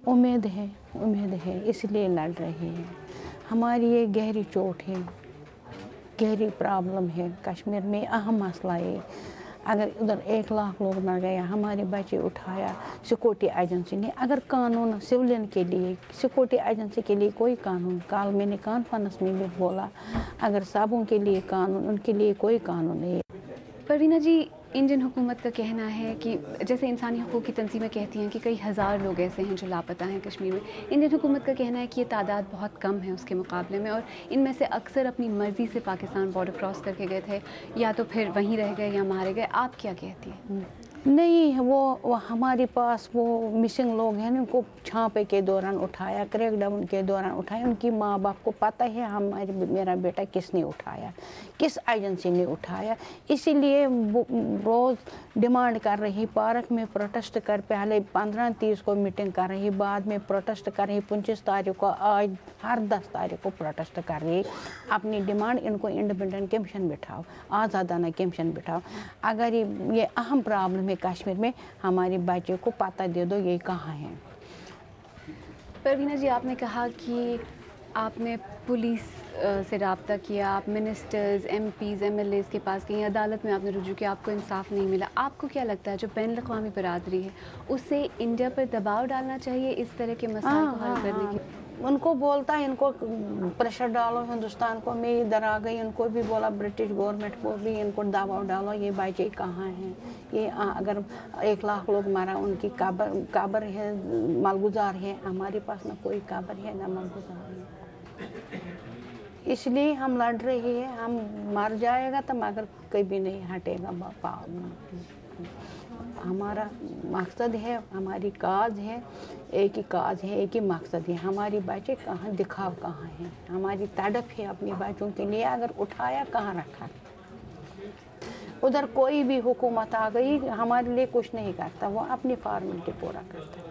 उम्मीद है इसलिए लड़ रहे हैं। हमारी ये गहरी चोट है, गहरी प्रॉब्लम है। कश्मीर में अहम मसला है। अगर उधर 1 लाख लोग मर गए, हमारे बच्चे उठाया सिक्योरिटी एजेंसी ने। अगर कानून सिविलियन के लिए, सिक्योरिटी एजेंसी के लिए कोई कानून, कल मैंने कॉन्फ्रेंस में भी बोला, अगर सबों के लिए कानून, उनके लिए कोई कानून नहीं है। परवीना जी, इंडियन हुकूमत का कहना है कि जैसे इंसानी हकूक़ की तंजीमें कहती हैं कि कई हज़ार लोग ऐसे हैं जो लापता हैं कश्मीर में। इंडियन हुकूमत का कहना है कि ये तादाद बहुत कम है उसके मुकाबले में, और इनमें से अक्सर अपनी मर्ज़ी से पाकिस्तान बॉर्डर क्रॉस करके गए थे, या तो फिर वहीं रह गए या मारे गए। आप क्या कहती हैं? नहीं, वो हमारे पास वो मिसिंग लोग हैं, उनको छापे के दौरान उठाया, क्रैकडाउन के दौरान उठाया। उनकी माँ बाप को पता है मेरा बेटा किसने उठाया, किस एजेंसी ने उठाया। इसीलिए रोज़ डिमांड कर रही, पार्क में प्रोटेस्ट कर, पहले 15-30 को मीटिंग कर रही, बाद में प्रोटेस्ट कर रही, 25 तारीख को, आज हर 10 तारीख को प्रोटेस्ट कर रही। अपनी डिमांड, इनको इंडिपेंडेंट कमीशन बिठाओ, आज़ादाना कमीशन बिठाओ। अगर ये अहम प्रॉब्लम है कश्मीर में, हमारे बच्चे को पता दे दो ये कहाँ है। परवीना जी, आपने कहा कि आपने पुलिस से रब्ता किया, आप मिनिस्टर्स, एमपीज़, एमएलएज़ के पास गई, अदालत में आपने रुजू किया, आपको इंसाफ नहीं मिला। आपको क्या लगता है जो बैनुल-अक़वामी बरादरी है उसे इंडिया पर दबाव डालना चाहिए इस तरह के मसाइल को हल करने के? उनको बोलता है, इनको प्रेशर डालो हिंदुस्तान को। मैं इधर आ गई, इनको भी बोला, ब्रिटिश गवर्नमेंट को भी इनको दबाव डालो, ये बच्चे कहाँ हैं। ये अगर 1 लाख लोग मारा, उनकी कब्र है, मालगुजार है। हमारे पास ना कोई कब्र है ना मालगुजार है। इसलिए हम लड़ रहे हैं। हम मर जाएगा तो मगर कभी नहीं हटेगा बापा। हमारा मकसद है, हमारी काज है, एक ही काज है, एक ही मकसद है। हमारी बच्चे कहाँ, दिखाव कहाँ है, हमारी तड़प है अपने बच्चों के लिए। अगर उठाया, कहाँ रखा। उधर कोई भी हुकूमत आ गई, हमारे लिए कुछ नहीं करता, वो अपनी फॉर्मेलिटी पूरा करता है।